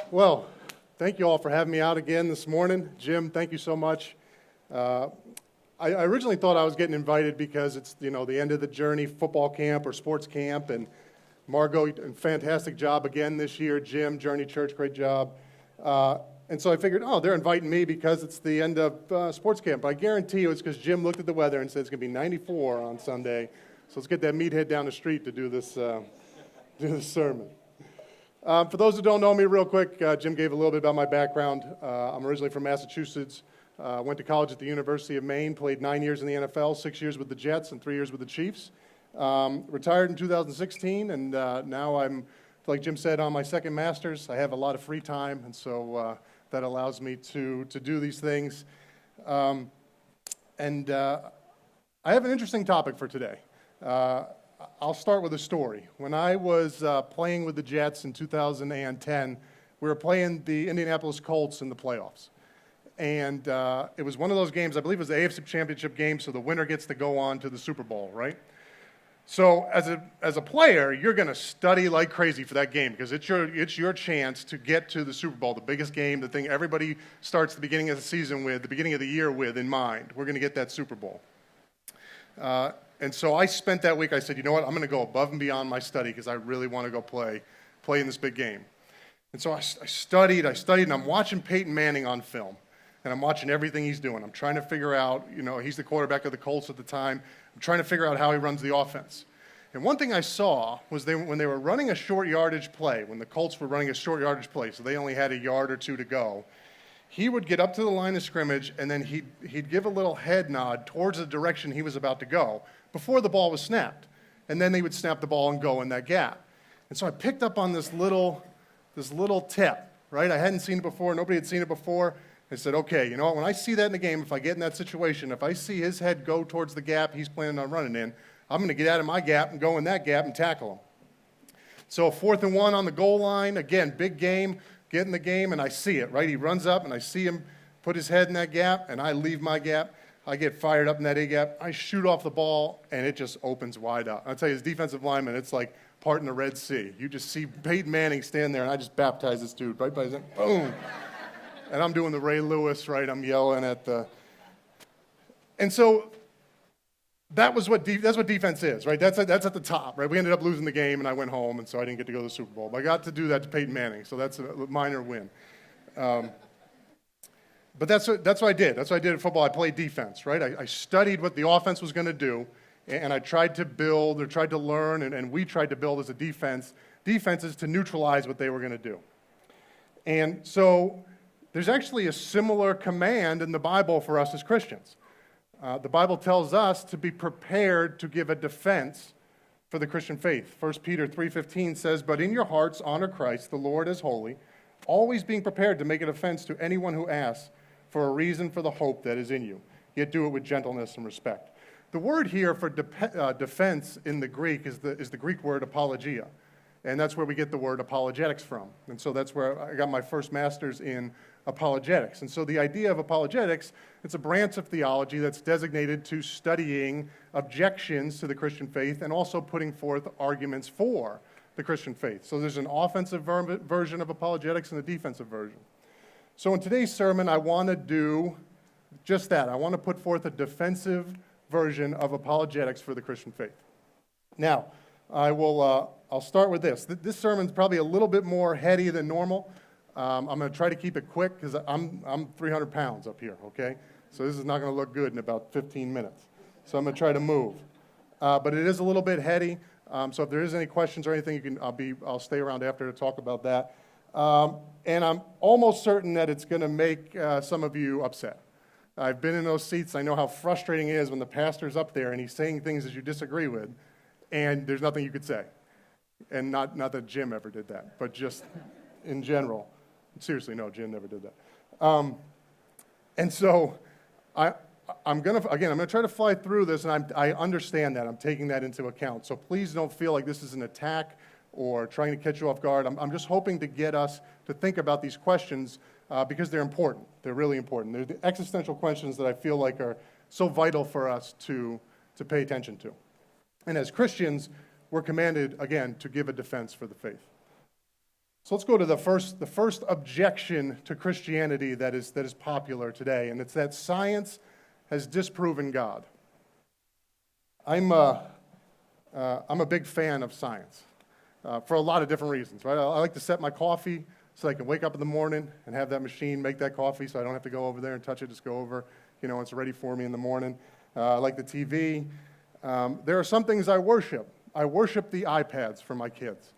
Well, thank you all for having me out again this morning. Jim, thank you so much. I originally thought I was getting invited because it's, the end of the Journey football camp or sports camp, and Margot, fantastic job again this year. Jim, Journey Church, great job. And so I figured, they're inviting me because it's the end of sports camp. But I guarantee you it's because Jim looked at the weather and said it's going to be 94 on Sunday. So let's get that meathead down the street to do this sermon. For those who don't know me real quick, Jim gave a little bit about my background. I'm originally from Massachusetts. Went to college at the University of Maine, played 9 years in the NFL, 6 years with the Jets, and 3 years with the Chiefs. Retired in 2016, and now I'm, like Jim said, on my second master's. I have a lot of free time, and so that allows me to do these things. I have an interesting topic for today. I'll start with a story. When I was playing with the Jets in 2010, we were playing the Indianapolis Colts in the playoffs. And it was one of those games, I believe it was the AFC Championship game, so the winner gets to go on to the Super Bowl, right? So as a player, you're going to study like crazy for that game because it's your chance to get to the Super Bowl, the biggest game, the thing everybody starts the beginning of the season with, the beginning of the year with in mind. We're going to get that Super Bowl. And so I spent that week, I said, you know what, I'm going to go above and beyond my study because I really want to go play in this big game. And so I studied, and I'm watching Peyton Manning on film. And I'm watching everything he's doing. I'm trying to figure out, he's the quarterback of the Colts at the time. I'm trying to figure out how he runs the offense. And one thing I saw was when they were running a short yardage play, when the Colts were running a short yardage play, so they only had a yard or two to go, he would get up to the line of scrimmage, and then he'd give a little head nod towards the direction he was about to go before the ball was snapped. And then they would snap the ball and go in that gap. And so I picked up on this little tip, right? I hadn't seen it before. Nobody had seen it before. I said, okay, you know what, when I see that in the game, if I get in that situation, if I see his head go towards the gap he's planning on running in, I'm going to get out of my gap and go in that gap and tackle him. So 4th and 1 on the goal line, again, big game, get in the game, and I see it, right? He runs up, and I see him put his head in that gap, and I leave my gap. I get fired up in that A-gap. I shoot off the ball, and it just opens wide out. I'll tell you, as defensive lineman, it's like parting the Red Sea. You just see Peyton Manning stand there, and I just baptize this dude right by his end. Boom. And I'm doing the Ray Lewis, right? I'm yelling at and so that's what defense is, right? That's at the top, right? We ended up losing the game, and I went home, and so I didn't get to go to the Super Bowl. But I got to do that to Peyton Manning, so that's a minor win. But that's what I did. That's what I did in football. I played defense, right? I studied what the offense was going to do, and I tried to build or tried to learn, and we tried to build as a defenses to neutralize what they were going to do. And so there's actually a similar command in the Bible for us as Christians. The Bible tells us to be prepared to give a defense for the Christian faith. 1 Peter 3:15 says, "But in your hearts honor Christ, the Lord as holy, always being prepared to make a defense to anyone who asks for a reason for the hope that is in you. Yet do it with gentleness and respect." The word here for defense in the Greek is the Greek word apologia. And that's where we get the word apologetics from. And so that's where I got my first master's in apologetics. And so the idea of apologetics, it's a branch of theology that's designated to studying objections to the Christian faith and also putting forth arguments for the Christian faith. So there's an offensive version of apologetics and a defensive version. So in today's sermon, I want to do just that. I want to put forth a defensive version of apologetics for the Christian faith. Now, I'll start with this. This sermon's probably a little bit more heady than normal. I'm going to try to keep it quick because I'm 300 pounds up here, okay? So this is not going to look good in about 15 minutes. So I'm going to try to move. But it is a little bit heady. So if there is any questions or anything, I'll stay around after to talk about that. And I'm almost certain that it's going to make some of you upset. I've been in those seats. I know how frustrating it is when the pastor's up there and he's saying things that you disagree with, and there's nothing you could say. And not that Jim ever did that, but just in general. Seriously, no, Jim never did that. And so I'm going to try to fly through this, and I understand that. I'm taking that into account. So please don't feel like this is an attack or trying to catch you off guard. I'm just hoping to get us to think about these questions because they're important. They're really important. They're the existential questions that I feel like are so vital for us to pay attention to. And as Christians, we're commanded, again, to give a defense for the faith. So let's go to the first objection to Christianity that is popular today, and it's that science has disproven God. I'm a big fan of science for a lot of different reasons, right? I like to set my coffee so I can wake up in the morning and have that machine make that coffee so I don't have to go over there and touch it, just go over, it's ready for me in the morning. I like the TV. There are some things I worship. I worship the iPads for my kids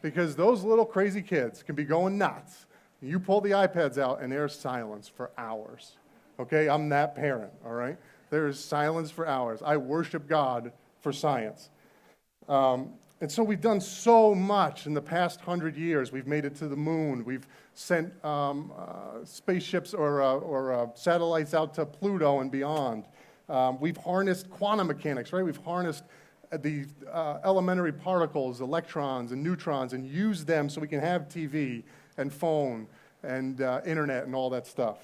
because those little crazy kids can be going nuts. You pull the iPads out and there's silence for hours. Okay, I'm that parent, all right? There is silence for hours. I worship God for science. And so we've done so much in the past 100 years. We've made it to the moon. We've sent spaceships or satellites out to Pluto and beyond. We've harnessed quantum mechanics, right? We've harnessed the elementary particles, electrons and neutrons, and used them so we can have TV and phone and internet and all that stuff.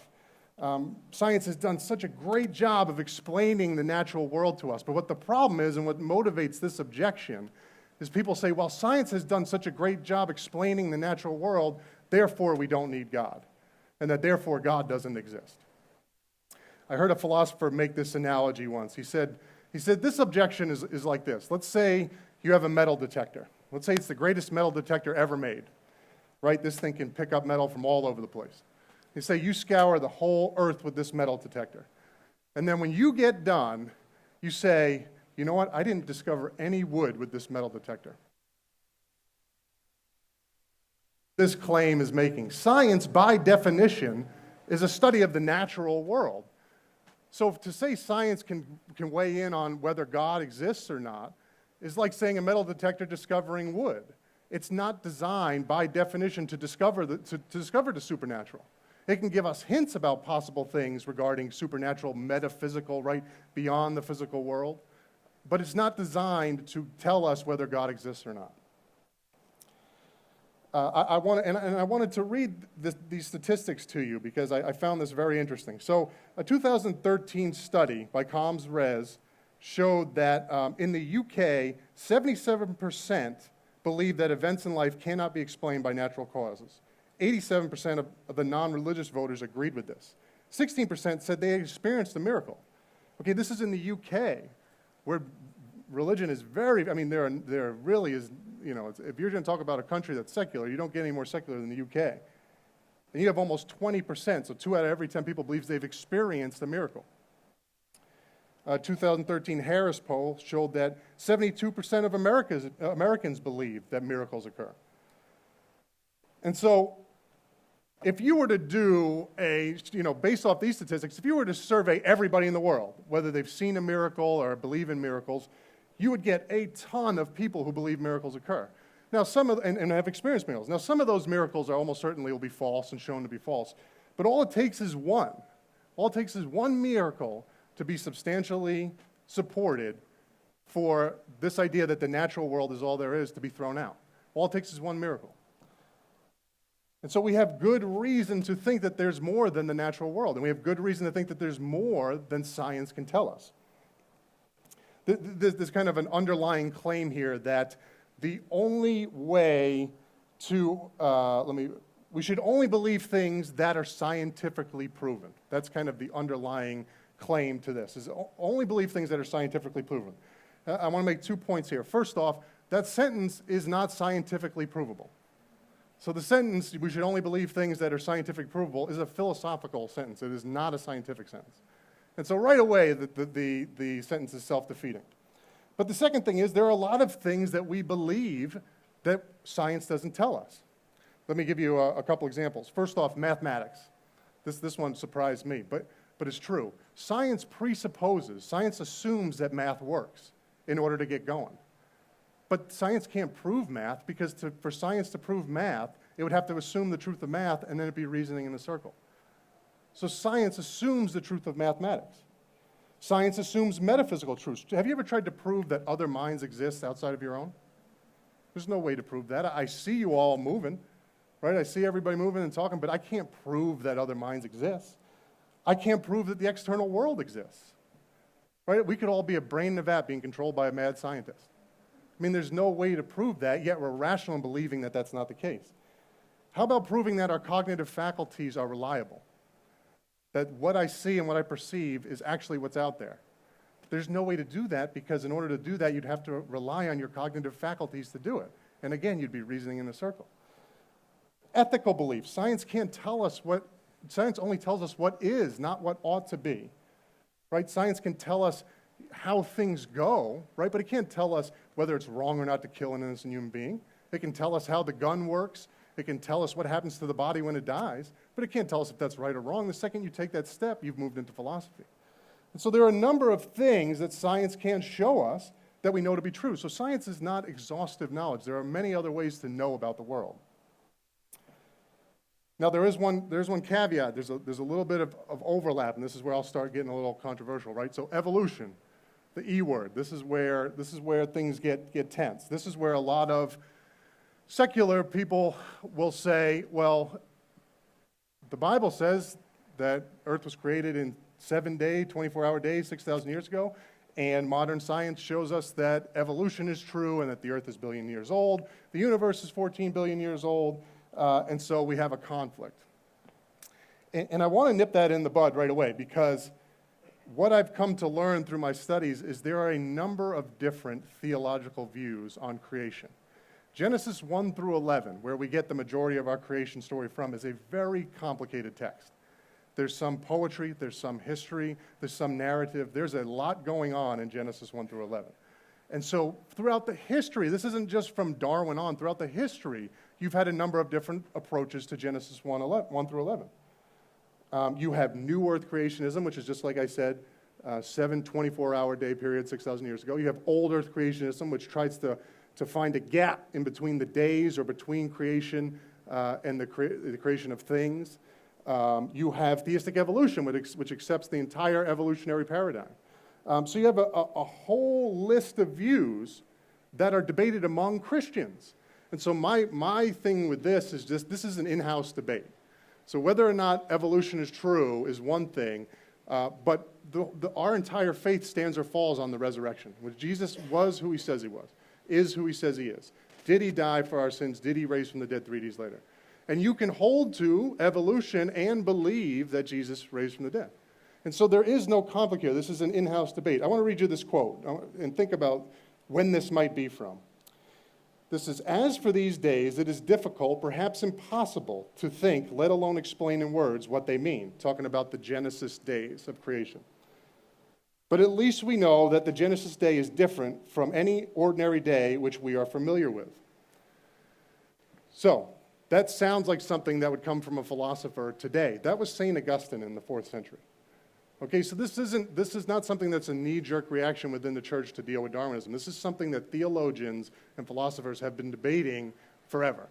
Science has done such a great job of explaining the natural world to us. But what the problem is, and what motivates this objection, is people say, well, science has done such a great job explaining the natural world, therefore we don't need God, and that therefore God doesn't exist. I heard a philosopher make this analogy once. He said this objection is like this. Let's say you have a metal detector. Let's say it's the greatest metal detector ever made, right? This thing can pick up metal from all over the place. They say you scour the whole earth with this metal detector. And then when you get done, you say, you know what? I didn't discover any wood with this metal detector. This claim is making. Science, by definition, is a study of the natural world. So to say science can weigh in on whether God exists or not is like saying a metal detector discovering wood. It's not designed, by definition, to discover the supernatural. It can give us hints about possible things regarding supernatural, metaphysical, right, beyond the physical world. But it's not designed to tell us whether God exists or not. I wanted to read these statistics to you because I found this very interesting. So a 2013 study by ComsRes showed that in the UK, 77% believe that events in life cannot be explained by natural causes. 87% of the non-religious voters agreed with this. 16% said they experienced a miracle. Okay, this is in the UK, where religion is there really is, if you're going to talk about a country that's secular, you don't get any more secular than the UK. And you have almost 20%, so 2 out of every 10 people believes they've experienced a miracle. 2013 Harris poll showed that 72% of Americans believe that miracles occur. And so, if you were to do based off these statistics, if you were to survey everybody in the world, whether they've seen a miracle or believe in miracles, you would get a ton of people who believe miracles occur. Now, and have experienced miracles. Now, some of those miracles are almost certainly will be false and shown to be false, but all it takes is one. All it takes is one miracle to be substantially supported for this idea that the natural world is all there is to be thrown out. All it takes is one miracle. And so we have good reason to think that there's more than the natural world, and we have good reason to think that there's more than science can tell us. There's kind of an underlying claim here that the only way to, we should only believe things that are scientifically proven. That's kind of the underlying claim to this, is only believe things that are scientifically proven. I want to make 2 points here. First off, that sentence is not scientifically provable. So the sentence, we should only believe things that are scientifically provable, is a philosophical sentence. It is not a scientific sentence. And so right away, the sentence is self-defeating. But the second thing is there are a lot of things that we believe that science doesn't tell us. Let me give you a couple examples. First off, mathematics. This one surprised me, but it's true. Science assumes that math works in order to get going. But science can't prove math because for science to prove math, it would have to assume the truth of math and then it'd be reasoning in a circle. So science assumes the truth of mathematics. Science assumes metaphysical truths. Have you ever tried to prove that other minds exist outside of your own? There's no way to prove that. I see you all moving, right? I see everybody moving and talking, but I can't prove that other minds exist. I can't prove that the external world exists, right? We could all be a brain in a vat being controlled by a mad scientist. I mean, there's no way to prove that, yet we're rational in believing that that's not the case. How about proving that our cognitive faculties are reliable? That what I see and what I perceive is actually what's out there. There's no way to do that, because in order to do that, you'd have to rely on your cognitive faculties to do it. And again, you'd be reasoning in a circle. Ethical beliefs. Science only tells us what is, not what ought to be. Right? Science can tell us how things go, right? But it can't tell us whether it's wrong or not to kill an innocent human being. It can tell us how the gun works. It can tell us what happens to the body when it dies, but it can't tell us if that's right or wrong. The second you take that step, you've moved into philosophy. And so there are a number of things that science can show us that we know to be true. So science is not exhaustive knowledge. There are many other ways to know about the world. Now, there's one caveat. There's a little bit of overlap, and this is where I'll start getting a little controversial, right? So evolution, the E word, this is where things get tense. This is where a lot of secular people will say, well, the Bible says that Earth was created in 7-day, 24-hour days, 6,000 years ago, and modern science shows us that evolution is true and that the Earth is 1 billion years old, the universe is 14 billion years old, and so we have a conflict. And I want to nip that in the bud right away, because what I've come to learn through my studies is there are a number of different theological views on creation. Genesis 1 through 11, where we get the majority of our creation story from, is a very complicated text. There's some poetry, there's some history, there's some narrative. There's a lot going on in Genesis 1 through 11. And so throughout the history, this isn't just from Darwin on, throughout the history, you've had a number of different approaches to Genesis 1 through 11. You have New Earth creationism, which is just like I said, 7 24-hour day period 6,000 years ago. You have Old Earth creationism, which tries to find a gap in between the days or between creation and the creation of things. You have theistic evolution, which accepts the entire evolutionary paradigm. So you have a whole list of views that are debated among Christians. And so my thing with this is this is an in-house debate. So whether or not evolution is true is one thing, but our entire faith stands or falls on the resurrection. When Jesus was who he says he was, is who he says he is. Did he die for our sins? Did he raise from the dead 3 days later? And you can hold to evolution and believe that Jesus raised from the dead. And so there is no conflict here. This is an in-house debate. I want to read you this quote and think about when this might be from. This is, "As for these days, it is difficult, perhaps impossible, to think, let alone explain in words what they mean," talking about the Genesis days of creation. "But at least we know that the Genesis day is different from any ordinary day which we are familiar with." So, that sounds like something that would come from a philosopher today. That was St. Augustine in the 4th century. Okay, so this is not something that's a knee-jerk reaction within the church to deal with Darwinism. This is something that theologians and philosophers have been debating forever.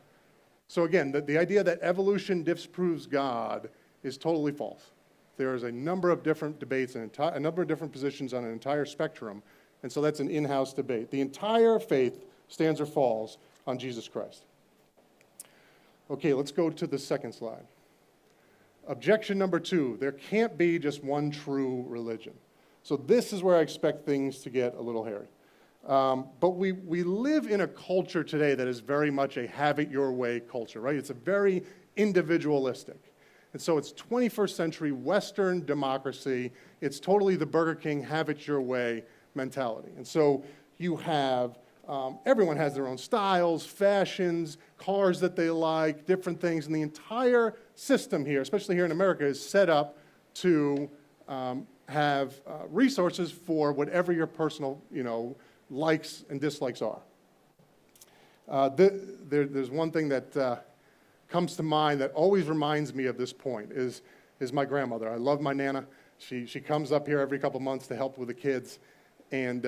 So again, the idea that evolution disproves God is totally false. There is a number of different debates and a number of different positions on an entire spectrum, and so that's an in-house debate. The entire faith stands or falls on Jesus Christ. Okay, let's go to the second slide. Objection number 2, there can't be just one true religion. So this is where I expect things to get a little hairy. But we live in a culture today that is very much a have-it-your-way culture, right? It's a very individualistic. And so it's 21st century Western democracy. It's totally the Burger King have-it-your-way mentality. And so you have, everyone has their own styles, fashions, cars that they like, different things. And the entire system here, especially here in America, is set up to have resources for whatever your personal, likes and dislikes are. There's one thing that comes to mind that always reminds me of this point is my grandmother. I love my Nana. She comes up here every couple months to help with the kids, and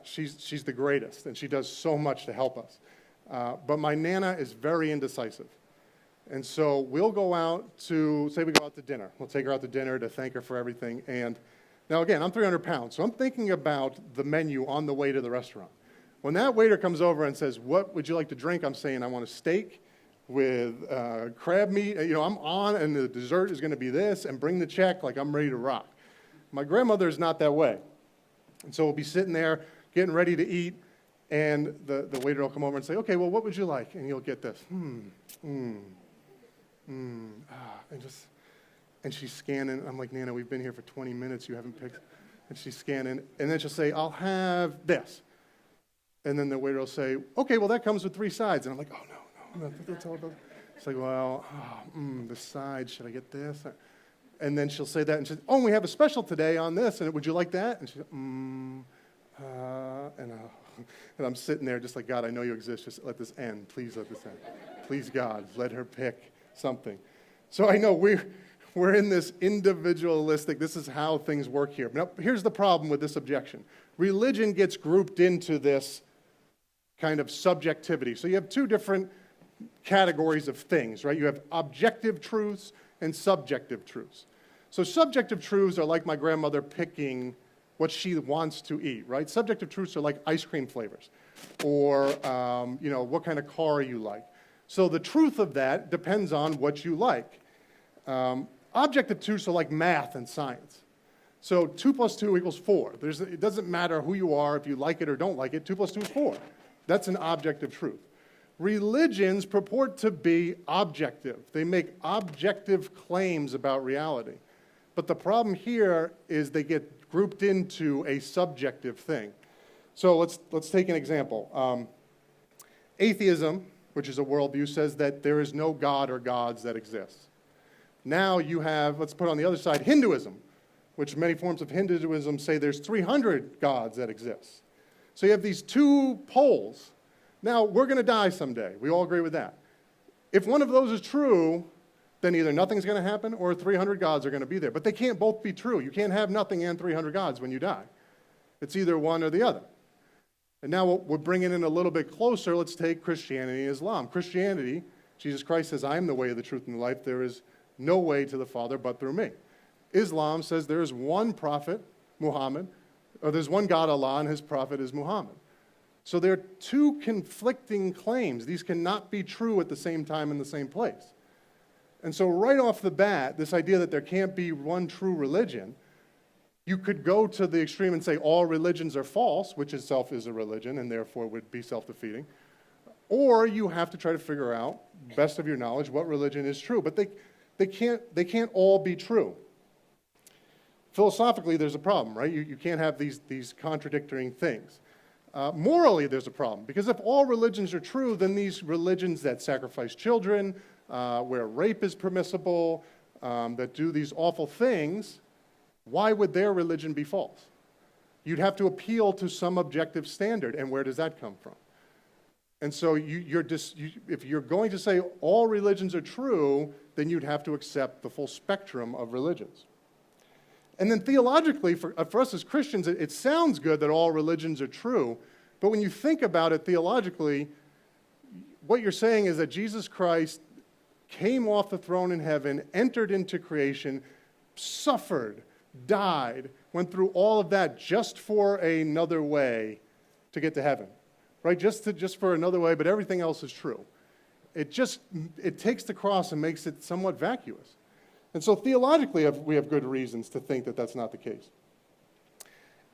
she's the greatest, and she does so much to help us. But my Nana is very indecisive. And so we'll go out to, say we go out to dinner. We'll take her out to dinner to thank her for everything. And now again, I'm 300 pounds, so I'm thinking about the menu on the way to the restaurant. When that waiter comes over and says, "What would you like to drink?" I'm saying, "I want a steak with crab meat." I'm on, and the dessert is going to be this, and bring the check like I'm ready to rock. My grandmother is not that way. And so we'll be sitting there getting ready to eat, and the waiter will come over and say, "Okay, well, what would you like?" And you'll get this, and she's scanning. I'm like, Nana, we've been here for 20 minutes. You haven't picked. And she's scanning. And then she'll say, I'll have this. And then the waiter will say, okay, well, that comes with 3 sides. And I'm like, oh, no. That's all about. It's like, well, the sides, should I get this? And then she'll say that, and she'll say, oh, we have a special today on this, and would you like that? And she'll and I'm sitting there just like, God, I know you exist. Just let this end. Please let this end. Please, God, let her pick something. So I know we're in this individualistic, this is how things work here. Now, here's the problem with this objection. Religion gets grouped into this kind of subjectivity. So you have 2 different categories of things, right? You have objective truths and subjective truths. So subjective truths are like my grandmother picking what she wants to eat, right? Subjective truths are like ice cream flavors or, what kind of car you like. So the truth of that depends on what you like. Objective truths are like math and science. So 2 + 2 = 4. It doesn't matter who you are, if you like it or don't like it, 2 + 2 is 4. That's an objective truth. Religions purport to be objective. They make objective claims about reality. But the problem here is they get grouped into a subjective thing. So let's take an example. Atheism, which is a worldview, says that there is no God or gods that exist. Now you have, let's put on the other side, Hinduism, which many forms of Hinduism say there's 300 gods that exist. So you have these 2 poles. Now, we're going to die someday. We all agree with that. If one of those is true, then either nothing's going to happen or 300 gods are going to be there. But they can't both be true. You can't have nothing and 300 gods when you die. It's either one or the other. And now we're bringing in a little bit closer. Let's take Christianity and Islam. Christianity, Jesus Christ says, I am the way, the truth, and the life. There is no way to the Father but through me. Islam says there is one prophet, Muhammad, or there's one God, Allah, and his prophet is Muhammad. So there are 2 conflicting claims. These cannot be true at the same time in the same place. And so right off the bat, this idea that there can't be one true religion, you could go to the extreme and say all religions are false, which itself is a religion and therefore would be self-defeating. Or you have to try to figure out, best of your knowledge, what religion is true. But they can't all be true. Philosophically, there's a problem, right? You can't have these contradicting things. Morally, there's a problem, because if all religions are true, then these religions that sacrifice children, where rape is permissible, that do these awful things, why would their religion be false? You'd have to appeal to some objective standard, and where does that come from? And so if you're going to say all religions are true, then you'd have to accept the full spectrum of religions. And then theologically, for us as Christians, it sounds good that all religions are true, but when you think about it theologically, what you're saying is that Jesus Christ came off the throne in heaven, entered into creation, suffered, died, went through all of that just for another way to get to heaven, right? Just for another way, but everything else is true. It takes the cross and makes it somewhat vacuous. And so theologically, we have good reasons to think that that's not the case.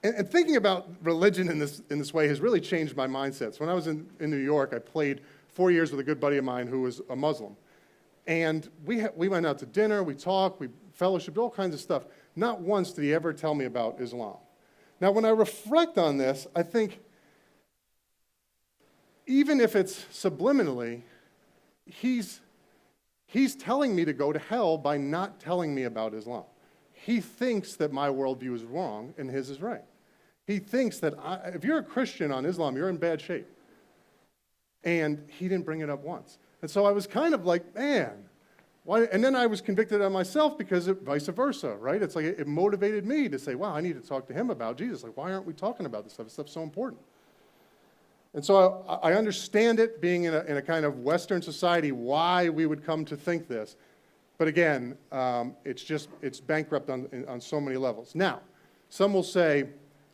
And thinking about religion in this way has really changed my mindset. So when I was in New York, I played 4 years with a good buddy of mine who was a Muslim. And we went out to dinner, we talked, we fellowshiped, all kinds of stuff. Not once did he ever tell me about Islam. Now, when I reflect on this, I think even if it's subliminally, he's telling me to go to hell by not telling me about Islam. He thinks that my worldview is wrong and his is right. He thinks that if you're a Christian on Islam, you're in bad shape. And he didn't bring it up once. And so I was kind of like, man, why? And then I was convicted on myself because vice versa, right? It's like it motivated me to say, wow, I need to talk to him about Jesus. Like, why aren't we talking about this stuff? This stuff's so important. And so I understand it being in a kind of Western society, why we would come to think this. But again, it's bankrupt on so many levels. Now, some will say,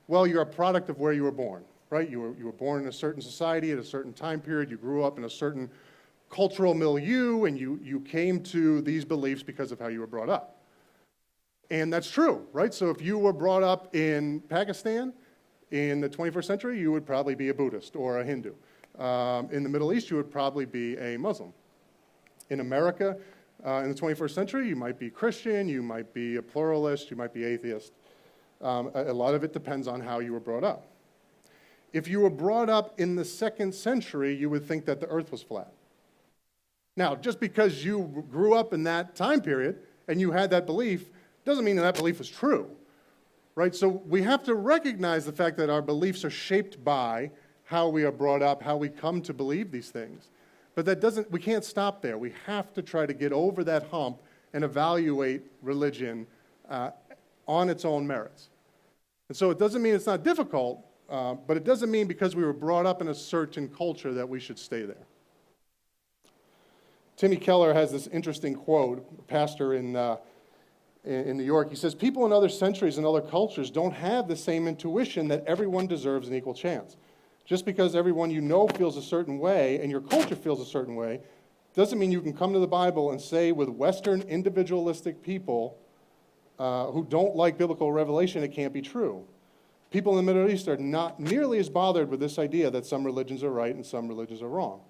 well, you're a product of where you were born, right? You were born in a certain society at a certain time period. You grew up in a certain cultural milieu, and you came to these beliefs because of how you were brought up. And that's true, right? So if you were brought up in Pakistan in the 21st century, you would probably be a Buddhist or a Hindu. In the Middle East, you would probably be a Muslim. In America, In the 21st century, you might be Christian, you might be a pluralist, you might be atheist. A lot of it depends on how you were brought up. If you were brought up in the 2nd century, you would think that the earth was flat. Now, just because you grew up in that time period and you had that belief, doesn't mean that that belief was true, right? So we have to recognize the fact that our beliefs are shaped by how we are brought up, how we come to believe these things. But we can't stop there. We have to try to get over that hump and evaluate religion on its own merits. And so it doesn't mean it's not difficult, but it doesn't mean because we were brought up in a certain culture that we should stay there. Timmy Keller has this interesting quote, a pastor in New York. He says, people in other centuries and other cultures don't have the same intuition that everyone deserves an equal chance. Just because everyone you know feels a certain way and your culture feels a certain way doesn't mean you can come to the Bible and say with Western individualistic people who don't like biblical revelation it can't be true. People in the Middle East are not nearly as bothered with this idea that some religions are right and some religions are wrong.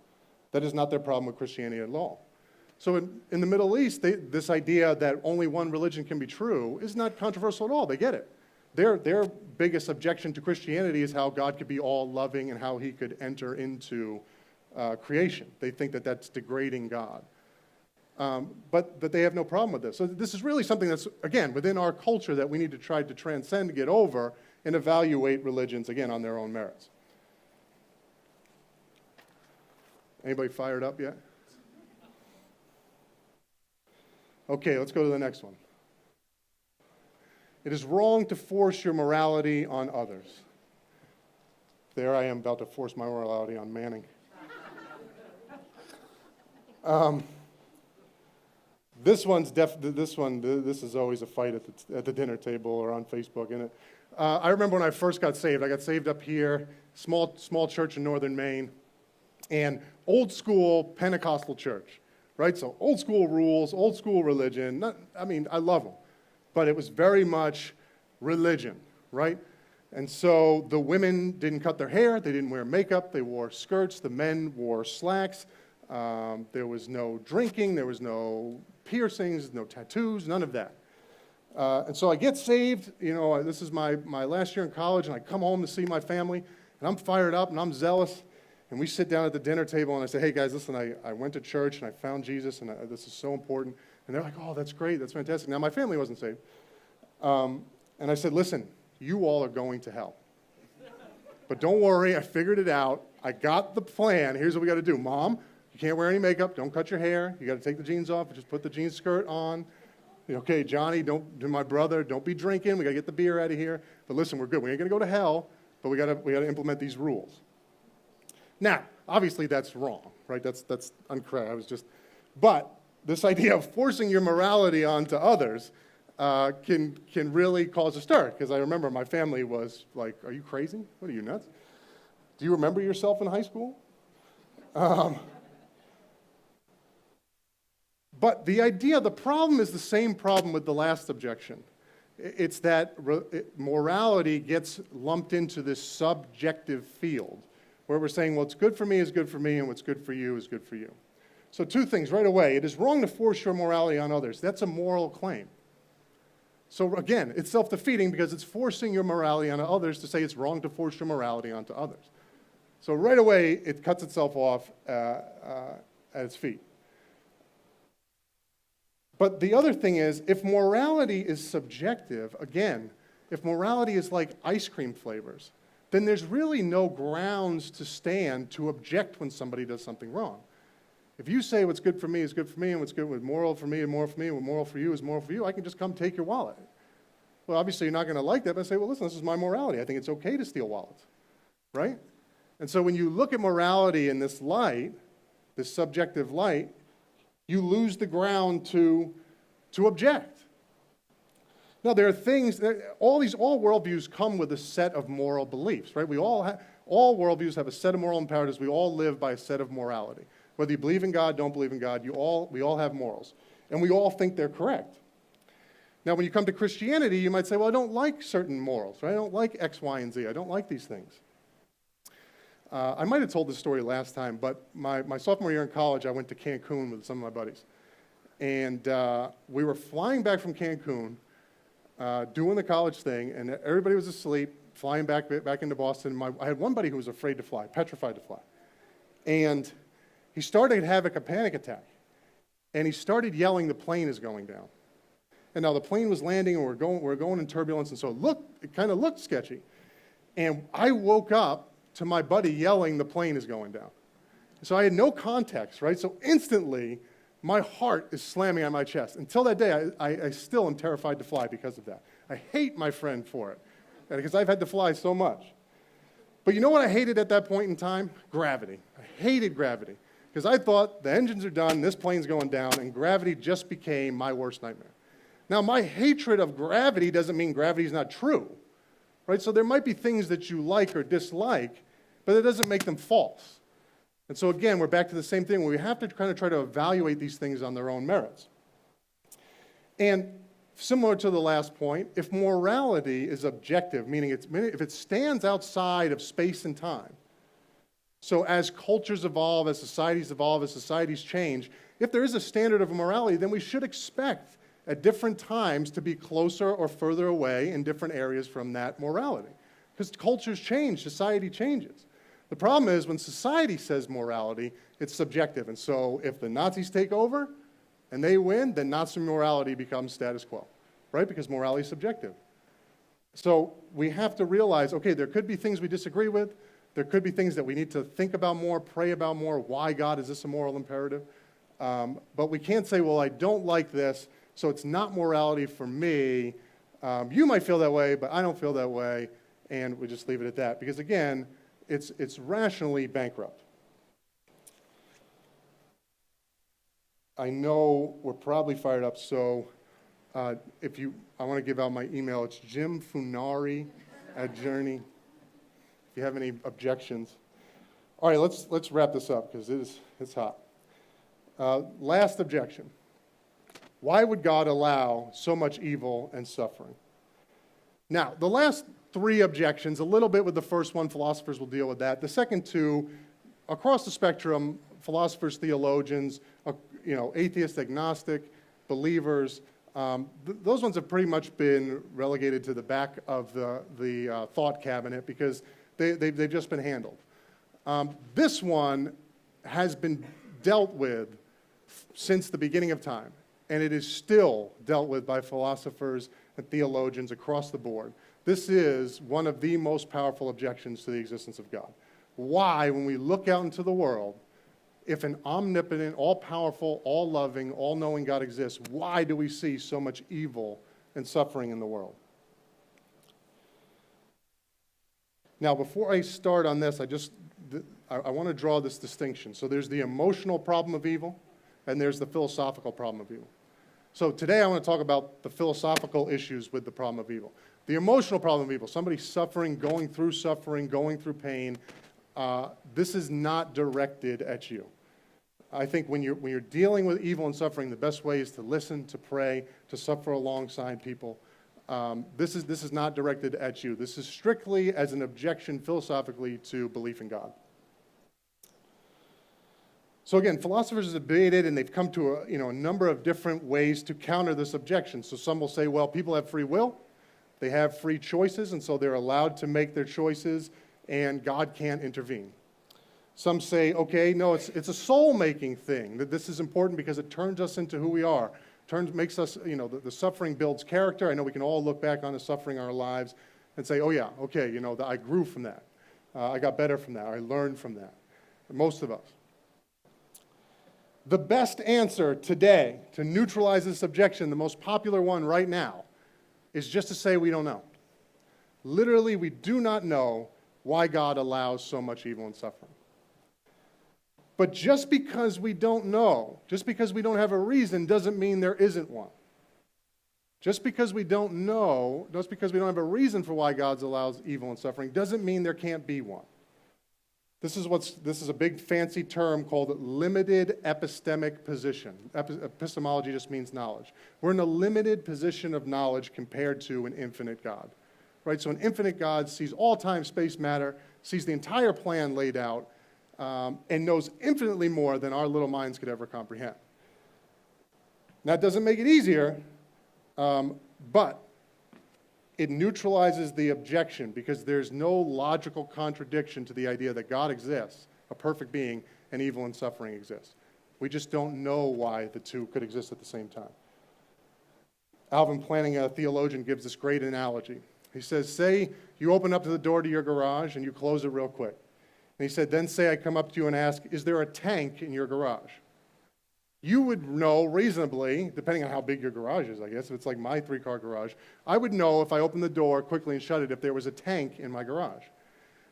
That is not their problem with Christianity at all. So in the Middle East, this idea that only one religion can be true is not controversial at all. They get it. Their biggest objection to Christianity is how God could be all loving and how he could enter into creation. They think that that's degrading God. But they have no problem with this. So this is really something that's, again, within our culture that we need to try to transcend, to get over, and evaluate religions, again, on their own merits. Anybody fired up yet? Okay, let's go to the next one. It is wrong to force your morality on others. There I am about to force my morality on Manning. This is always a fight at the dinner table or on Facebook. And I remember when I first got saved. I got saved up here, small church in northern Maine, and old school Pentecostal church, right? So old school rules, old school religion. I love them. But it was very much religion, right? And so the women didn't cut their hair, they didn't wear makeup, they wore skirts, the men wore slacks, there was no drinking, there was no piercings, no tattoos, none of that. And so I get saved, this is my last year in college, and I come home to see my family, and I'm fired up and I'm zealous, and we sit down at the dinner table, and I say, hey guys, listen, I went to church, and I found Jesus, and this is so important. And they're like, oh, that's great, that's fantastic. Now, my family wasn't saved. And I said, listen, you all are going to hell. But don't worry, I figured it out. I got the plan. Here's what we got to do. Mom, you can't wear any makeup. Don't cut your hair. You got to take the jeans off. Just put the jean skirt on. Okay, Johnny, my brother, don't be drinking. We got to get the beer out of here. But listen, we're good. We ain't going to go to hell, but we got to implement these rules. Now, obviously, that's wrong, right? That's uncorrect. But this idea of forcing your morality onto others can really cause a stir. Because I remember my family was like, are you crazy? What are you, nuts? Do you remember yourself in high school? But the problem is the same problem with the last objection. It's that morality gets lumped into this subjective field where we're saying, well, what's good for me is good for me, and what's good for you is good for you. So 2 things right away. It is wrong to force your morality on others. That's a moral claim. So again, it's self-defeating because it's forcing your morality on others to say it's wrong to force your morality onto others. So right away, it cuts itself off at its feet. But the other thing is, if morality is subjective, again, if morality is like ice cream flavors, then there's really no grounds to stand to object when somebody does something wrong. If you say what's good for me is good for me, and what's good with moral for me and moral for me, and what's moral for you is moral for you, I can just come take your wallet. Well, obviously you're not going to like that, but I say, well, listen, this is my morality. I think it's okay to steal wallets, right? And so when you look at morality in this light, this subjective light, you lose the ground to object. Now, there are things, all worldviews come with a set of moral beliefs, right? All worldviews have a set of moral imperatives. We all live by a set of morality. Whether you believe in God, don't believe in God, we all have morals. And we all think they're correct. Now, when you come to Christianity, you might say, well, I don't like certain morals, right? I don't like X, Y, and Z. I don't like these things. I might have told this story last time, but my sophomore year in college, I went to Cancun with some of my buddies. And we were flying back from Cancun, doing the college thing, and everybody was asleep, flying back into Boston. I had one buddy who was afraid to fly, petrified to fly. And he started having a panic attack. And he started yelling, the plane is going down. And now the plane was landing, and we're going in turbulence, and so it kind of looked sketchy. And I woke up to my buddy yelling, the plane is going down. So I had no context, right? So instantly, my heart is slamming on my chest. Until that day, I still am terrified to fly because of that. I hate my friend for it, because I've had to fly so much. But you know what I hated at that point in time? Gravity. I hated gravity, because I thought the engines are done, this plane's going down, and gravity just became my worst nightmare. Now, my hatred of gravity doesn't mean gravity is not true, right? So there might be things that you like or dislike, but it doesn't make them false. And so again, we're back to the same thing where we have to kind of try to evaluate these things on their own merits. And similar to the last point, if morality is objective, meaning if it stands outside of space and time, so as cultures evolve, as societies change, if there is a standard of morality, then we should expect at different times to be closer or further away in different areas from that morality. Because cultures change, society changes. The problem is when society says morality, it's subjective. And so if the Nazis take over and they win, then Nazi morality becomes status quo, right? Because morality is subjective. So we have to realize, okay, there could be things we disagree with. There could be things that we need to think about more, pray about more. Why, God, is this a moral imperative? But we can't say, well, I don't like this, so it's not morality for me. You might feel that way, but I don't feel that way, and we just leave it at that. Because again, it's rationally bankrupt. I know we're probably fired up, so I want to give out my email. It's jimfunari@journey. If you have any objections. All right, let's wrap this up because it's hot. Last objection. Why would God allow so much evil and suffering? Now, the last three objections, a little bit with the first one, philosophers will deal with that. The second two, across the spectrum, philosophers, theologians, atheist, agnostic, believers, those ones have pretty much been relegated to the back of the thought cabinet because they've just been handled. This one has been dealt with since the beginning of time, and it is still dealt with by philosophers and theologians across the board. This is one of the most powerful objections to the existence of God. Why, when we look out into the world, if an omnipotent, all-powerful, all-loving, all-knowing God exists, why do we see so much evil and suffering in the world? Now, before I start on this, I want to draw this distinction. So there's the emotional problem of evil, and there's the philosophical problem of evil. So today I want to talk about the philosophical issues with the problem of evil. The emotional problem of evil, somebody suffering, going through pain, this is not directed at you. I think when you're dealing with evil and suffering, the best way is to listen, to pray, to suffer alongside people. This is not directed at you. This is strictly as an objection philosophically to belief in God. So again, philosophers have debated, and they've come to a number of different ways to counter this objection. So some will say, well, people have free will, they have free choices, and so they're allowed to make their choices, and God can't intervene. Some say, okay, no, it's a soul-making thing, that this is important because it turns us into who we are. Makes us, the suffering builds character. I know we can all look back on the suffering in our lives and say, oh yeah, okay, I grew from that. I got better from that. I learned from that. Most of us. The best answer today to neutralize this objection, the most popular one right now, is just to say we don't know. Literally, we do not know why God allows so much evil and suffering. But just because we don't know, just because we don't have a reason, doesn't mean there isn't one. Just because we don't know, just because we don't have a reason for why God allows evil and suffering, doesn't mean there can't be one. This is a big fancy term called limited epistemic position. Epistemology just means knowledge. We're in a limited position of knowledge compared to an infinite God. Right? So an infinite God sees all time, space, matter, sees the entire plan laid out, and knows infinitely more than our little minds could ever comprehend. Now, it doesn't make it easier, but it neutralizes the objection because there's no logical contradiction to the idea that God exists, a perfect being, and evil and suffering exist. We just don't know why the two could exist at the same time. Alvin Planting, a theologian, gives this great analogy. He says, say you open up the door to your garage and you close it real quick. And he said, then say I come up to you and ask, is there a tank in your garage? You would know reasonably, depending on how big your garage is, I guess, if it's like my 3-car garage, I would know if I opened the door quickly and shut it if there was a tank in my garage.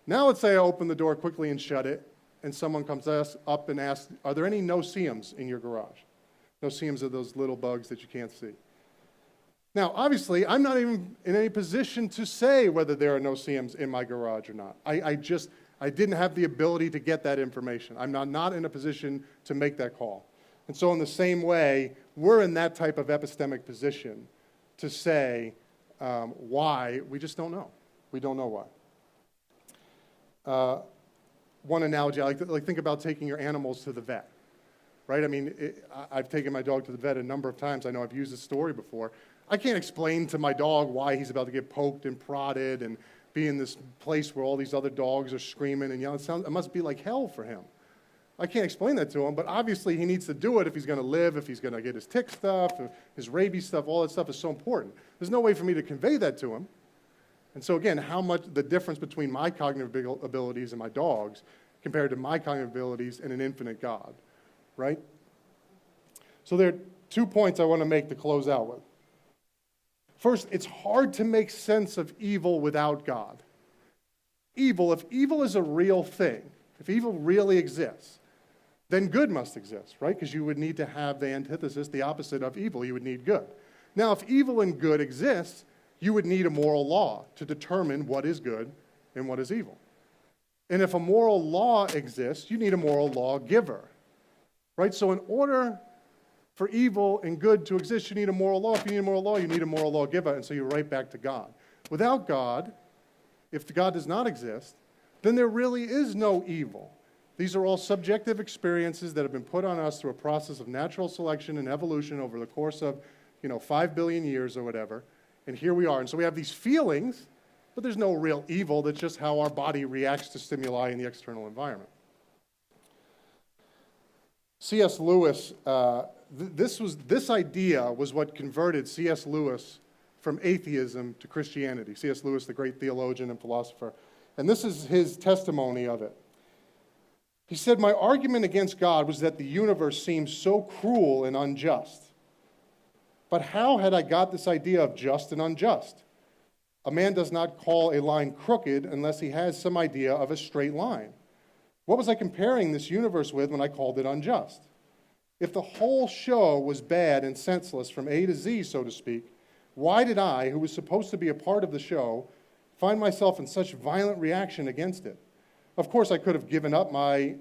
Now let's say I open the door quickly and shut it, and someone comes up and asks, are there any no-see-ums in your garage? No-see-ums are those little bugs that you can't see. Now, obviously, I'm not even in any position to say whether there are no-see-ums in my garage or not. I didn't have the ability to get that information. I'm not in a position to make that call. And so in the same way, we're in that type of epistemic position to say why. We just don't know. We don't know why. One analogy, I like think about taking your animals to the vet, right? I mean, I've taken my dog to the vet a number of times. I know I've used this story before. I can't explain to my dog why he's about to get poked and prodded and be in this place where all these other dogs are screaming and yelling. It must be like hell for him. I can't explain that to him, but obviously he needs to do it if he's going to live, if he's going to get his tick stuff, his rabies stuff. All that stuff is so important. There's no way for me to convey that to him. And so again, how much the difference between my cognitive abilities and my dog's compared to my cognitive abilities and an infinite God, right? So there are 2 points I want to make to close out with. First, it's hard to make sense of evil without God. If evil is a real thing, if evil really exists, then good must exist, right? Because you would need to have the antithesis, the opposite of evil. You would need good. Now, if evil and good exists, you would need a moral law to determine what is good and what is evil. And if a moral law exists, you need a moral lawgiver, right? So in order for evil and good to exist, you need a moral law. If you need a moral law, you need a moral lawgiver, and so you're right back to God. Without God, if God does not exist, then there really is no evil. These are all subjective experiences that have been put on us through a process of natural selection and evolution over the course of, 5 billion years or whatever, and here we are. And so we have these feelings, but there's no real evil. That's just how our body reacts to stimuli in the external environment. C.S. Lewis, this idea was what converted C.S. Lewis from atheism to Christianity. C.S. Lewis, the great theologian and philosopher. And this is his testimony of it. He said, my argument against God was that the universe seems so cruel and unjust. But how had I got this idea of just and unjust? A man does not call a line crooked unless he has some idea of a straight line. What was I comparing this universe with when I called it unjust? If the whole show was bad and senseless from A to Z, so to speak, why did I, who was supposed to be a part of the show, find myself in such violent reaction against it? Of course, I could have given up my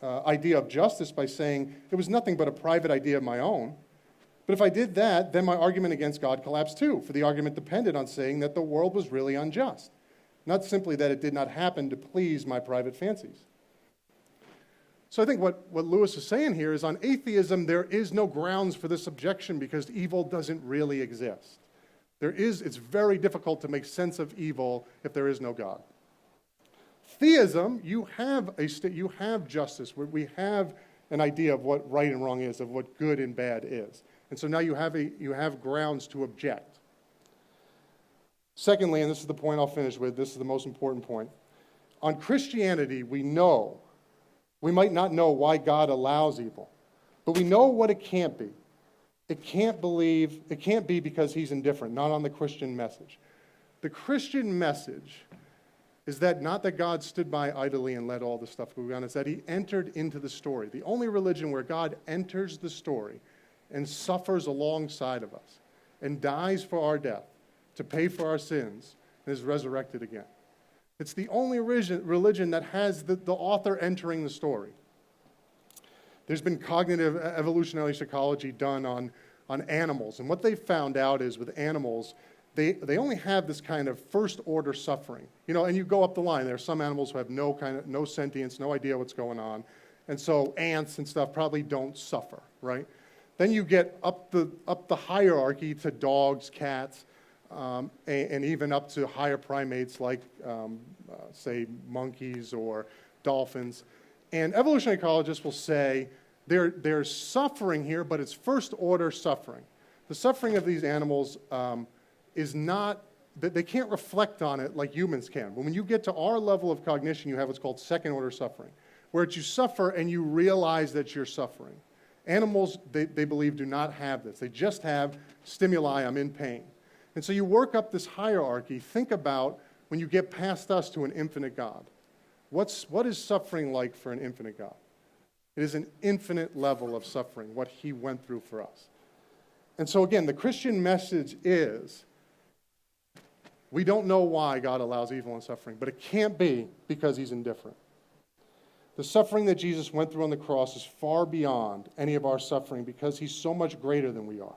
idea of justice by saying it was nothing but a private idea of my own. But if I did that, then my argument against God collapsed too, for the argument depended on saying that the world was really unjust, not simply that it did not happen to please my private fancies. So I think what Lewis is saying here is on atheism, there is no grounds for this objection because evil doesn't really exist. It's very difficult to make sense of evil if there is no God. Theism, you have justice. We have an idea of what right and wrong is, of what good and bad is. And so now you have grounds to object. Secondly, and this is the point I'll finish with, this is the most important point. On Christianity, we might not know why God allows evil, but we know what it can't be. It can't be because he's indifferent, not on the Christian message. The Christian message is that not that God stood by idly and let all the stuff go on, it's that he entered into the story. The only religion where God enters the story and suffers alongside of us and dies for our death to pay for our sins and is resurrected again. It's the only religion that has the author entering the story. There's been cognitive evolutionary psychology done on animals, and what they found out is with animals, they only have this kind of first-order suffering. And you go up the line. There are some animals who have no sentience, no idea what's going on, and so ants and stuff probably don't suffer, right? Then you get up the hierarchy to dogs, cats, and even up to higher primates like, say, monkeys or dolphins. And evolutionary ecologists will say there's suffering here, but it's first-order suffering. The suffering of these animals is not, they can't reflect on it like humans can. When you get to our level of cognition, you have what's called second-order suffering, where you suffer and you realize that you're suffering. Animals, they believe, do not have this. They just have stimuli, I'm in pain. And so you work up this hierarchy. Think about when you get past us to an infinite God. What is suffering like for an infinite God? It is an infinite level of suffering, what he went through for us. And so again, the Christian message is, we don't know why God allows evil and suffering, but it can't be because he's indifferent. The suffering that Jesus went through on the cross is far beyond any of our suffering because he's so much greater than we are.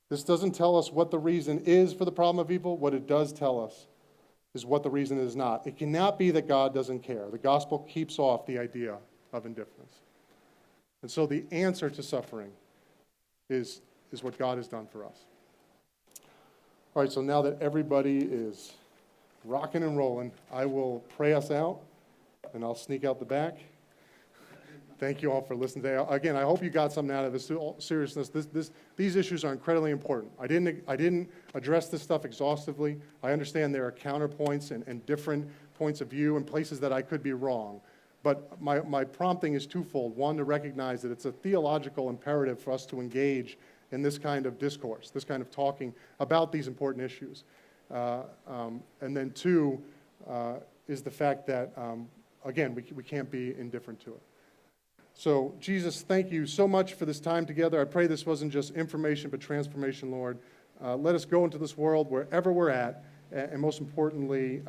This doesn't tell us what the reason is for the problem of evil. What it does tell us is what the reason is not. It cannot be that God doesn't care. The gospel keeps off the idea of indifference. And so the answer to suffering is what God has done for us. All right, so now that everybody is rocking and rolling, I will pray us out, and I'll sneak out the back. Thank you all for listening today. Again, I hope you got something out of this seriousness. These issues are incredibly important. I didn't address this stuff exhaustively. I understand there are counterpoints and different points of view and places that I could be wrong. But my prompting is twofold. One, to recognize that it's a theological imperative for us to engage in this kind of discourse, this kind of talking about these important issues. And then two, is the fact that, again, we can't be indifferent to it. So, Jesus, thank you so much for this time together. I pray this wasn't just information, but transformation, Lord. Let us go into this world wherever we're at, and most importantly,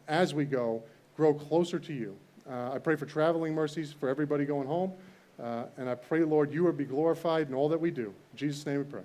as we go, grow closer to you. I pray for traveling mercies for everybody going home, and I pray, Lord, you would be glorified in all that we do. In Jesus' name we pray.